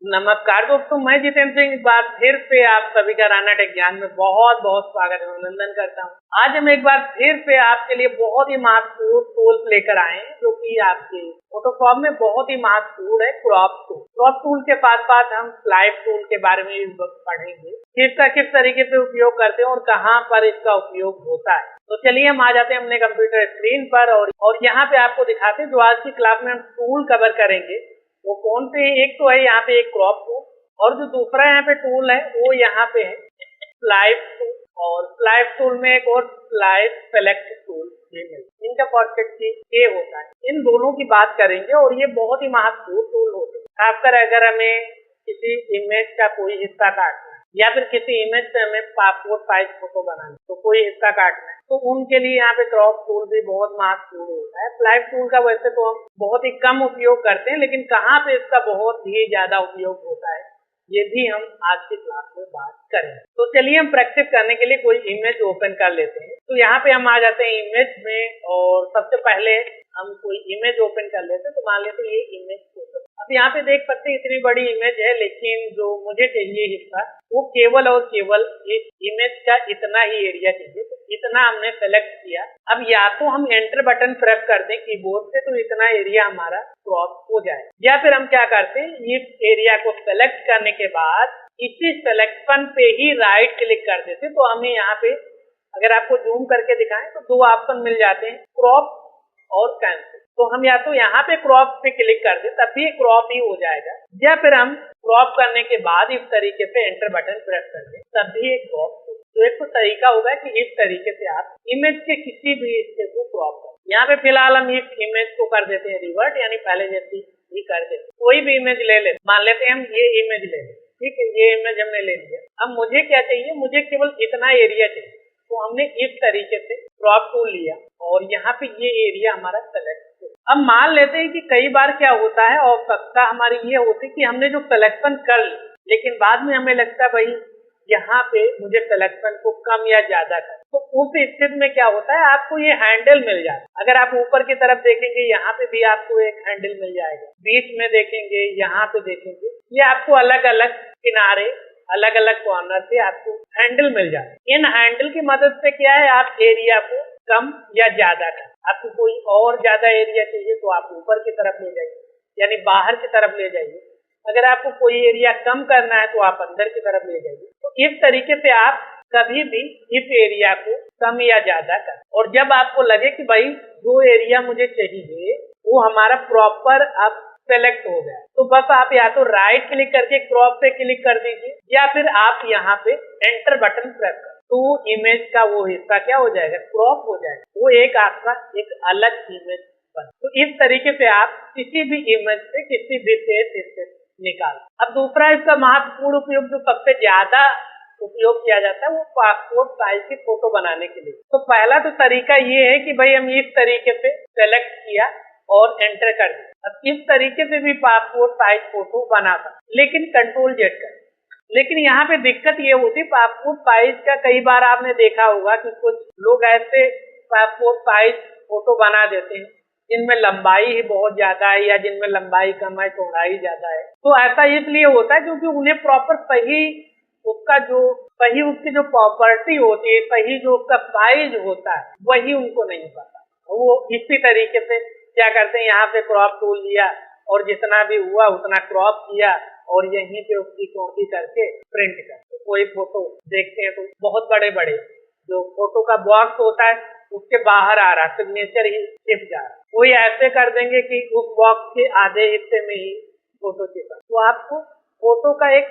नमस्कार दोस्तों, मैं जितेंद्र सिंह। एक बार फिर से आप सभी का राना टेक ज्ञान में बहुत बहुत स्वागत और अभिनंदन करता हूं। आज हम एक बार फिर से आपके लिए बहुत ही महत्वपूर्ण टूल्स लेकर आए हैं, जो कि आपके फोटोशॉप में बहुत ही महत्वपूर्ण है। Crop tool. क्रॉप टूल के साथ साथ हम स्लाइड टूल के बारे में भी पढ़ेंगे, किस तरीके से उपयोग करते हैं और कहाँ पर इसका उपयोग होता है। तो चलिए हम आ जाते हैं अपने कंप्यूटर स्क्रीन पर और यहाँ पे आपको दिखाते हैं जो आज की क्लास में हम टूल कवर करेंगे वो कौन से। एक तो है यहाँ पे एक क्रॉप टूल, और जो दूसरा यहाँ पे टूल है वो यहाँ पे है स्लाइड टूल, और स्लाइड टूल में एक और स्लाइड सेलेक्ट टूल इनका परस्पेक्टिव ये होता है। इन दोनों की बात करेंगे और ये बहुत ही महत्वपूर्ण टूल होते हैं। खासकर अगर हमें किसी इमेज का कोई हिस्सा काटना है या फिर किसी इमेज से हमें पासपोर्ट साइज फोटो बनाना, तो कोई हिस्सा काटना है, तो उनके लिए यहाँ पे क्रॉप टूल भी बहुत महत्वपूर्ण होता है। स्लाइड टूल का वैसे तो हम बहुत ही कम उपयोग करते हैं, लेकिन कहाँ पे इसका बहुत ही ज्यादा उपयोग होता है ये भी हम आज की क्लास में बात करें। तो चलिए हम प्रैक्टिस करने के लिए कोई इमेज ओपन कर लेते हैं। तो यहाँ पे हम आ जाते हैं इमेज में, और सबसे पहले हम कोई इमेज ओपन कर लेते हैं। तो मान लेते हैं ये इमेज ओपन। अब यहाँ पे देख सकते हैं इतनी बड़ी इमेज है, लेकिन जो मुझे चाहिए हिस्सा वो केवल और केवल इस इमेज का इतना ही एरिया चाहिए। तो इतना हमने सेलेक्ट किया। अब या तो हम एंटर बटन प्रेस कर दें कीबोर्ड से, तो इतना एरिया हमारा क्रॉप हो जाए, या फिर हम क्या करते हैं इस एरिया को सेलेक्ट करने के बाद इसी सिलेक्शन पे ही राइट क्लिक कर देते। तो हमें यहाँ पे अगर आपको जूम करके दिखाएं तो दो ऑप्शन मिल जाते हैं, क्रॉप और कैंसिल। तो हम या तो यहाँ पे क्रॉप पे क्लिक कर दे तब भी क्रॉप ही हो जाएगा, या फिर हम क्रॉप करने के बाद इस तरीके से एंटर बटन प्रेस कर दें तब भी एक क्रॉप। तो एक तो तरीका होगा कि इस तरीके से आप इमेज के किसी भी हिस्से को क्रॉप कर। यहाँ पे फिलहाल हम इस इमेज को कर देते हैं रिवर्ट, यानी पहले जैसी ही कर देते। कोई भी इमेज ले लेते, मान लेते हैं हम ये इमेज ले लें, ठीक है, ये इमेज हमने ले लिया। अब मुझे क्या चाहिए, मुझे केवल इतना एरिया चाहिए। तो हमने इस तरीके से क्रॉप टूल लिया और यहाँ पे ये एरिया हमारा सेलेक्ट। अब मान लेते हैं कि कई बार क्या होता है, आवश्यकता हमारी ये होती है कि हमने जो सिलेक्शन कर ली, लेकिन बाद में हमें लगता है भाई यहाँ पे मुझे सिलेक्शन को कम या ज्यादा कर। तो उस स्थिति में क्या होता है, आपको ये हैंडल मिल जाता है। अगर आप ऊपर की तरफ देखेंगे यहाँ पे भी आपको एक हैंडल मिल जाएगा, बीच में देखेंगे, यहाँ पे देखेंगे, ये आपको अलग अलग किनारे अलग अलग कॉर्नर से आपको हैंडल मिल जाता है। इन हैंडल की मदद से क्या है, आप एरिया को कम या ज्यादा कर। आपको कोई और ज्यादा एरिया चाहिए तो आप ऊपर की तरफ ले जाइए, यानी बाहर की तरफ ले जाइए। अगर आपको कोई एरिया कम करना है तो आप अंदर की तरफ ले जाइए। तो इस तरीके से आप कभी भी इस एरिया को कम या ज्यादा कर। और जब आपको लगे कि भाई जो एरिया मुझे चाहिए वो हमारा प्रॉपर अब सेलेक्ट हो गया, तो बस आप या तो राइट क्लिक करके क्रॉप पे क्लिक कर दीजिए, या फिर आप यहाँ पे एंटर बटन प्रेस कर, तो इमेज का वो हिस्सा क्या हो जाएगा, क्रॉप हो जाएगा। वो एक आपका एक अलग इमेज बन। तो इस तरीके से आप किसी भी इमेज से किसी विशेष हिस्से निकाल। अब दूसरा इसका महत्वपूर्ण उपयोग जो सबसे ज्यादा उपयोग किया जाता है वो पासपोर्ट साइज की फोटो बनाने के लिए। तो पहला तो तरीका ये है कि भाई हम इस तरीके से सेलेक्ट किया और एंटर कर दिया। अब इस तरीके से भी पासपोर्ट साइज फोटो बना सकते, लेकिन कंट्रोल जेड कर। लेकिन यहाँ पे दिक्कत ये होती है पासपोर्ट साइज का, कई बार आपने देखा होगा कि कुछ लोग ऐसे पासपोर्ट साइज फोटो बना देते हैं जिनमें लंबाई ही बहुत ज्यादा है या जिनमें लंबाई कम है चौड़ाई ज्यादा है। तो ऐसा इसलिए होता है क्योंकि उन्हें प्रॉपर सही उसकी जो प्रॉपर्टी होती है, सही जो उसका साइज होता है वही उनको नहीं पता। वो इसी तरीके से क्या करते हैं, यहाँ पे क्रॉप टूल लिया और जितना भी हुआ उतना क्रॉप किया और यहीं पे उसकी कॉपी करके प्रिंट कर। तो कोई फोटो देखते हैं तो बहुत बड़े बड़े जो फोटो का बॉक्स होता है उसके बाहर आ रहा, सिग्नेचर ही छिप जा रहा। कोई ऐसे कर देंगे कि उस बॉक्स के आधे हिस्से में ही फोटो छिपा। तो आपको फोटो का एक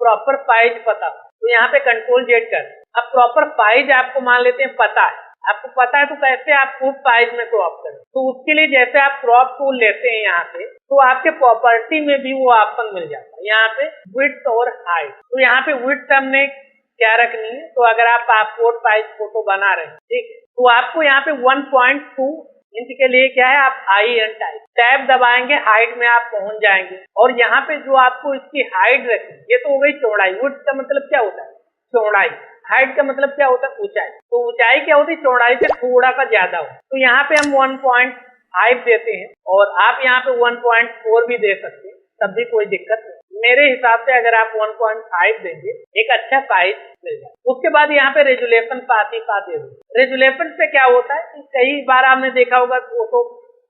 प्रॉपर साइज पता हो, तो यहाँ पे कंट्रोल जेड कर। अब प्रॉपर साइज आपको मान लेते हैं पता है, आपको पता है तो कैसे आप उस साइज में क्रॉप करें। तो उसके लिए जैसे आप क्रॉप टूल लेते हैं यहाँ पे, तो आपके प्रॉपर्टी में भी वो ऑप्शन मिल जाता है, यहाँ पे विड्थ और हाइट। तो यहाँ पे विड्थ हमने क्या रखनी है, तो अगर आप पासपोर्ट साइज फोटो बना रहे हैं, ठीक, तो आपको यहाँ पे 1.2 इंच के लिए क्या है, आप हाई एंड टाइट टैब दबाएंगे, हाइट में आप पहुंच जाएंगे। और यहाँ पे जो आपको इसकी हाइट रखी, ये तो हो गई चौड़ाई। विड्थ का मतलब क्या होता है, चौड़ाई। हाइट का मतलब क्या होता है, ऊंचाई। तो ऊंचाई क्या होती है, चौड़ाई से थोड़ा सा ज्यादा हो। तो यहाँ पे हम 1.5 देते हैं, और आप यहाँ पे 1.4 भी दे सकते हैं, तब भी कोई दिक्कत नहीं। मेरे हिसाब से अगर आप 1.5 देंगे एक अच्छा साइज मिल जाए। उसके बाद यहाँ पे रेजुलेशन पास ही पास दे दो। रेजुलेशन से क्या होता है कि कई बार आपने देखा होगा फोटो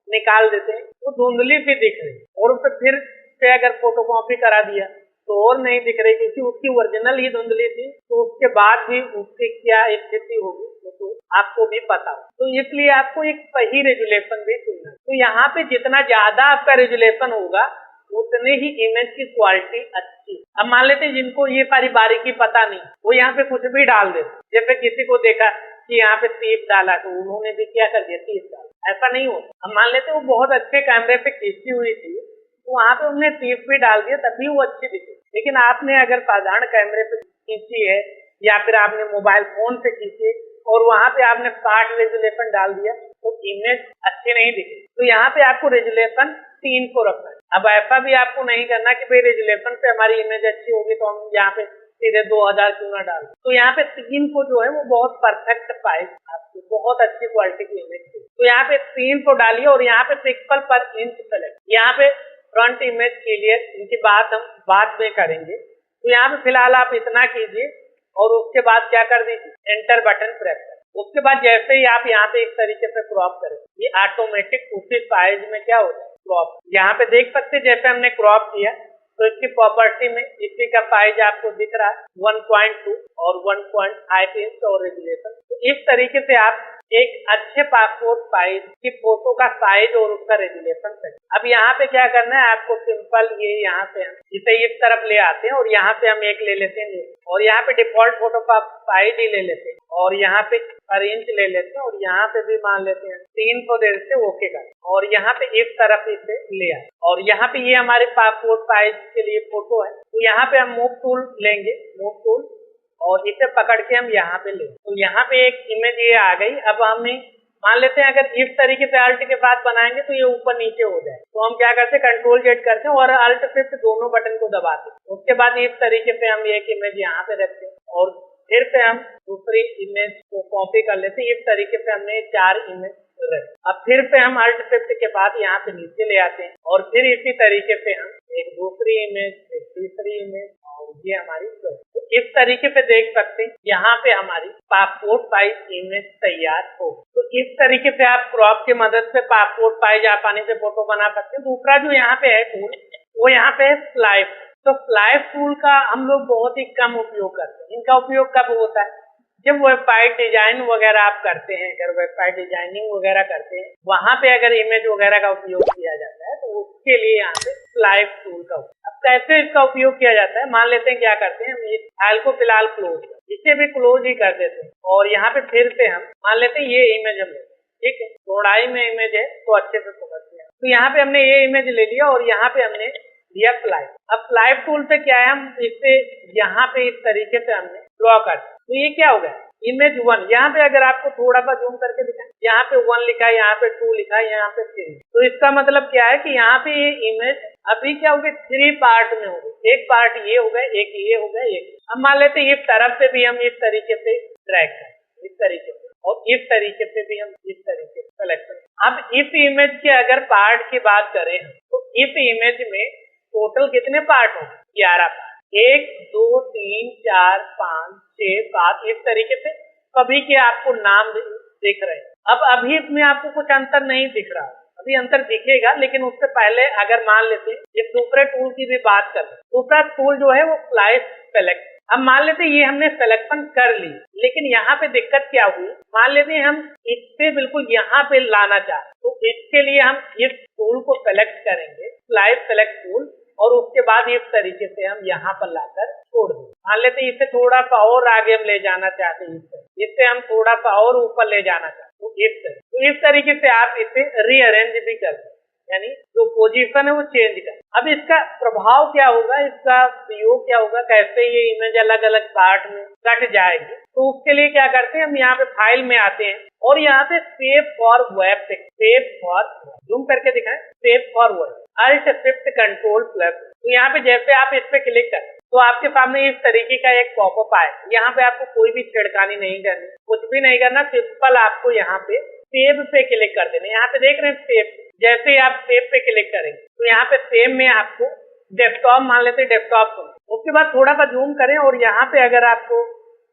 निकाल देते हैं वो धुंधली सी दिख रही और उसे फिर से अगर फोटो कॉपी करा दिया तो और नहीं दिख रही क्योंकि उसकी ओरिजिनल ही धुंधली थी, तो उसके बाद भी उसकी क्या स्थिति होगी तो आपको भी पता हो। तो इसलिए आपको एक सही रेजुलेशन भी चुनना है। तो यहाँ पे जितना ज्यादा आपका रेजुलेशन होगा उतने ही इमेज की क्वालिटी अच्छी। अब मान लेते हैं जिनको ये सारी बारीकी पता नहीं, वो यहाँ पे कुछ भी डाल देते। जैसे किसी को देखा कि यहाँ पे टीप डाला तो उन्होंने भी क्या कर दिया, टीप डाला। ऐसा नहीं होता। अब मान लेते हैं वो बहुत अच्छे कैमरे पे खींची हुई थी तो वहाँ पे उन्होंने टीप भी डाल दिया तभी वो अच्छी दिखी। लेकिन आपने अगर साधारण कैमरे पे खींची है या फिर आपने मोबाइल फोन से खींची और वहाँ पे आपने 60 रेजुलेशन डाल दिया तो इमेज अच्छी नहीं दिखी। तो यहाँ पे आपको रेजुलेशन 3 को रखना है। अब ऐसा भी आपको नहीं करना कि भाई रेजुलेशन पे हमारी इमेज अच्छी होगी तो हम यहाँ पे सीधे 2000 क्यों ना डाल। तो यहाँ पे 3 को जो है वो बहुत परफेक्ट पाए, आपको बहुत अच्छी क्वालिटी की इमेज थी। तो यहाँ पे 3 को डालिए और यहाँ पे पिक्सल पर इंच सेलेक्ट। यहाँ पे फ्रंट इमेज क्लियर, इनकी बात हम बाद में करेंगे। तो यहाँ पे फिलहाल आप इतना कीजिए और उसके बाद क्या कर दीजिए, एंटर बटन प्रेस करें। उसके बाद जैसे ही आप यहाँ पे इस तरीके से क्रॉप करें ये ऑटोमेटिक उसी साइज में क्या हो जाए क्रॉप। यहाँ पे देख सकते जैसे हमने क्रॉप किया तो इसकी प्रॉपर्टी में इसी का साइज आपको दिख रहा है 1.2 और 1.5 इंच और रेजुलेशन। तो इस तरीके से आप एक अच्छे पासपोर्ट साइज की फोटो का साइज और उसका रेजुलेशन सेट। अब यहाँ पे क्या करना है आपको, सिंपल ये यहाँ से हम इसे इस तरफ ले आते हैं और यहाँ पे हम एक ले लेते हैं और यहाँ पे डिफॉल्ट फोटो का साइज ही ले लेते हैं और यहाँ पे पर इंच ले लेते हैं और यहाँ पे भी मान लेते हैं 300 दे देते ओके कर और यहाँ पे इस तरफ इसे ले आए और यहाँ पे ये हमारे पासपोर्ट साइज के लिए फोटो है। तो यहाँ पे हम मूव टूल लेंगे, मूव टूल, और इसे पकड़ के हम यहाँ पे लेंगे। तो यहाँ पे एक इमेज ये आ गई। अब हमें मान लेते हैं अगर इस तरीके से अल्ट के साथ बनाएंगे तो ये ऊपर नीचे हो जाए। तो हम क्या करते हैं, कंट्रोल जेड करते हैं और अल्ट शिफ्ट दोनों बटन को दबाते हैं। उसके बाद इस तरीके से हम एक इमेज यहाँ पे रखते हैं और फिर से हम दूसरी इमेज को कॉपी कर लेते हैं। इस तरीके से हमने 4 इमेज रखी। अब फिर से हम अल्ट शिफ्ट के बाद यहाँ पे नीचे ले आते हैं और फिर इसी तरीके से हम एक दूसरी इमेज, एक तीसरी इमेज और ये हमारी। तो इस तरीके से देख सकते हैं यहाँ पे हमारी पासपोर्ट साइज इमेज तैयार हो। तो इस तरीके से आप क्रॉप की मदद से पासपोर्ट साइज आसानी से फोटो बना सकते हैं। दूसरा जो यहाँ पे है टूल वो यहाँ पे है स्लाइड। तो स्लाइड टूल का हम लोग बहुत ही कम उपयोग करते हैं। इनका उपयोग कब होता है, जब वेबसाइट डिजाइन वगैरह आप करते हैं, अगर वेबसाइट डिजाइनिंग वगैरह करते हैं वहां पे अगर इमेज वगैरह का उपयोग किया जाता है तो उसके लिए यहाँ पे स्लाइड टूल का। अब कैसे इसका उपयोग किया जाता है, मान लेते हैं क्या करते हैं, हम इस फाइल को फिलहाल क्लोज, इसे भी क्लोज ही कर देते हैं और यहाँ पे फिर से हम मान लेते हैं ये इमेज हम लेते हैं, ठीक है, चौड़ाई में इमेज है तो अच्छे से समझते हैं। तो यहाँ पे हमने ये इमेज ले लिया और यहाँ पे हमने लिया स्लाइड। अब स्लाइड टूल पे क्या है, हम इसे यहाँ पे इस तरीके से हमने ड्रॉ कर। तो ये क्या हो गया, इमेज 1। यहाँ पे अगर आपको थोड़ा सा जूम करके दिखाएं, यहाँ पे 1 लिखा है, यहाँ पे 2 लिखा है, यहाँ पे 3। तो इसका मतलब क्या है कि यहाँ पे ये इमेज अभी क्या होगी, 3 पार्ट में होगी। एक पार्ट ये हो गया, एक ये हो गया, एक। अब मान लेते हैं इस तरफ से भी हम इस तरीके से ड्रैग करें, इस तरीके से, और इस तरीके से भी हम इस तरीके से सेलेक्ट करें। अब इस इमेज के अगर पार्ट की बात करें तो इस इमेज में टोटल कितने पार्ट होंगे, 11 पार्ट। 1 2 3 4 5 6 7 इस तरीके से सभी के आपको नाम दिख रहे हैं। अब अभी इसमें आपको कुछ अंतर नहीं दिख रहा, अभी अंतर दिखेगा, लेकिन उससे पहले अगर मान लेते हैं इस दूसरे टूल की भी बात करें, दूसरा टूल जो है वो स्लाइड सेलेक्ट। अब मान लेते ये हमने सिलेक्शन कर ली, लेकिन यहाँ पे दिक्कत क्या हुई, मान लेते हम इससे बिल्कुल यहाँ पे लाना चाहते, तो इसके लिए हम इस टूल को सेलेक्ट करेंगे, स्लाइड सेलेक्ट टूल, और उसके बाद इस तरीके से हम यहाँ पर लाकर छोड़ दें। मान लेते इसे थोड़ा सा और आगे हम ले जाना चाहते हैं, इससे हम थोड़ा सा और ऊपर ले जाना चाहते हैं, तो इस तरीके से आप इसे रीअरेंज भी कर सकते, यानी जो पोजीशन है वो चेंज कर। अब इसका प्रभाव क्या होगा, इसका प्रयोग क्या होगा, कैसे ये इमेज अलग अलग पार्ट में कट जाएगी। तो उसके लिए क्या करते हैं, हम यहाँ पे फाइल में आते हैं और यहाँ पे save for web, save for, zoom करके दिखाएं, save for web, alt shift control plus. तो यहाँ पे जैसे आप इस पे क्लिक करें तो आपके सामने इस तरीके का एक पॉपअप आए। यहाँ पे आपको कोई भी छेड़खानी नहीं करनी, कुछ भी नहीं करना, सिंपल आपको यहाँ पे सेव पे क्लिक कर देना। यहाँ पे देख रहे हैं सेव, जैसे आप सेव पे क्लिक करेंगे तो यहाँ पे सेव में आपको डेस्कटॉप मान लेते हैं, डेस्कटॉप को। उसके बाद थोड़ा सा जूम करें और यहाँ पे अगर आपको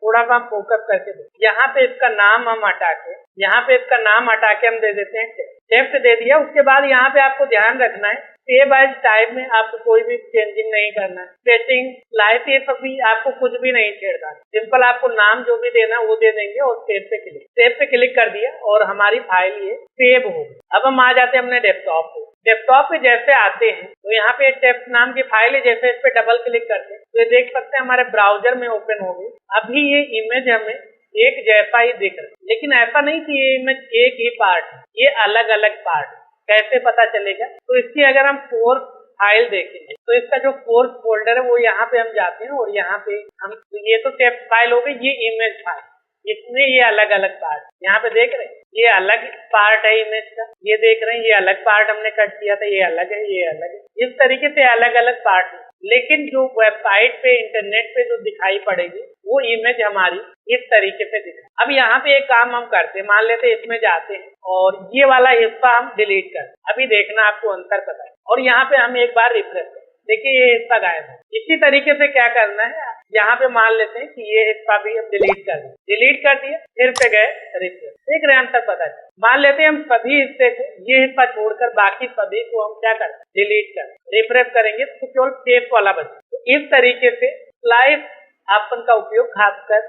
थोड़ा सा फोकस करके दे, यहाँ पे इसका नाम हम हटा के, यहाँ पे इसका नाम हटा के हम दे देते हैं टेक्स्ट दे दिया। उसके बाद यहाँ पे आपको ध्यान रखना है सेव एज टाइप में आपको कोई भी चेंजिंग नहीं करना है, सेटिंग लाइट ये सब भी आपको कुछ भी नहीं छेड़ना है। सिंपल आपको नाम जो भी देना वो दे देंगे और सेव पे क्लिक कर दिया और हमारी फाइल ये सेव हो गई। अब हम आ जाते हैं अपने डेस्कटॉप पे। डेस्कटॉप पे जैसे आते हैं तो यहाँ पे टेक्स्ट नाम की फाइल है, जैसे इस पे डबल क्लिक करते हैं तो ये देख सकते हैं हमारे ब्राउजर में ओपन हो गई। अभी ये इमेज हमें एक जैसा ही दिख रहा है, लेकिन ऐसा नहीं कि ये इमेज एक ही पार्ट है, ये अलग अलग पार्ट है। कैसे पता चलेगा? तो इसकी अगर हम सोर्स फाइल देखेंगे तो इसका जो सोर्स फोल्डर है वो यहाँ पे हम जाते हैं और यहाँ पे हम ये तो टेक्स्ट फाइल हो गई, ये इमेज फाइल, इसमें ये अलग अलग पार्ट यहाँ पे देख रहे हैं, ये अलग पार्ट है इमेज का, ये देख रहे हैं ये अलग पार्ट हमने कट किया था, ये अलग है, ये अलग है। इस तरीके से अलग अलग पार्ट है, लेकिन जो वेबसाइट पे इंटरनेट पे जो दिखाई पड़ेगी वो इमेज हमारी इस तरीके से दिखे। अब यहाँ पे एक काम हम करते हैं, मान लेते हैं इसमें जाते हैं और ये वाला हिस्सा हम डिलीट करते हैं। अभी देखना आपको अंतर पता है और यहाँ पे हम एक बार रिफ्रेश करें, देखिए ये हिस्सा गायब है। इसी तरीके से क्या करना है, यहाँ पे मान लेते हैं कि ये हिस्सा भी हम डिलीट कर दें, डिलीट कर दिया, फिर से गए रिफ्रेश, देख रहे हैं अंतर पता है। मान लेते हैं हम सभी हिस्से को, ये हिस्सा छोड़कर बाकी सभी को हम क्या करें, डिलीट करें, रिफ्रेश करेंगे तो केवल सेव वाला बचे। तो इस तरीके से स्लाइस ऑप्शन का उपयोग खासकर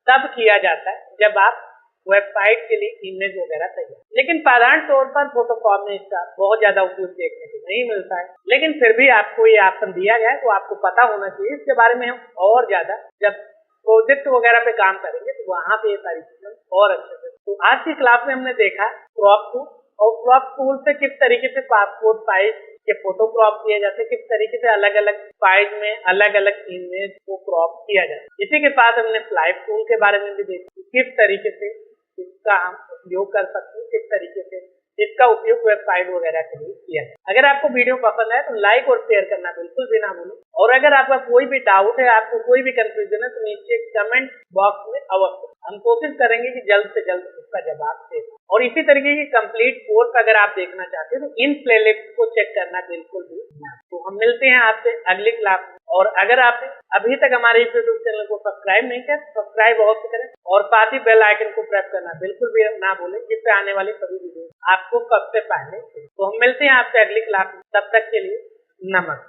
तब किया जाता है जब आप वेबसाइट के लिए इमेज वगैरह चाहिए, लेकिन साधारण तौर पर फोटोशॉप में इसका बहुत ज्यादा उपयोग देखने को नहीं मिलता है। लेकिन फिर भी आपको ये ऑप्शन दिया गया है तो आपको पता होना चाहिए। इसके बारे में हम और ज्यादा जब प्रोजेक्ट वगैरह पे काम करेंगे तो वहाँ पे ये सारी चीजें और अच्छे से। तो आज की क्लास में हमने देखा क्रॉप टूल और क्रॉप टूल से किस तरीके से पासपोर्ट साइज के फोटो क्रॉप किए जाते हैं, किस तरीके से अलग अलग साइज में अलग अलग इमेज को क्रॉप किया जाता है। इसी के साथ हमने स्लाइड टूल के बारे में भी देखा किस तरीके से इसका हम उपयोग कर सकते हैं, किस तरीके से इसका उपयोग वेबसाइट वगैरह के लिए किया है। अगर आपको वीडियो पसंद है तो लाइक और शेयर करना बिल्कुल भी ना भूलें और अगर आपका कोई भी डाउट है, आपको कोई भी कंफ्यूजन है तो नीचे कमेंट बॉक्स में अवश्य, हम कोशिश करेंगे कि जल्द से जल्द उसका जवाब दे। और इसी तरीके की कंप्लीट कोर्स अगर आप देखना चाहते हैं तो इन प्लेलिस्ट को चेक करना बिल्कुल भी ना। तो हम मिलते हैं आपसे अगली क्लास में और अगर आपने अभी तक हमारे यूट्यूब चैनल को सब्सक्राइब नहीं किया तो सब्सक्राइब अवश्य करें और साथ ही बेल आइकन को प्रेस करना बिल्कुल भी ना भूलें, जिससे आने वाली सभी वीडियो आपको सबसे पहले। तो हम मिलते हैं आपसे अगली क्लास में, तब तक के लिए नमस्कार।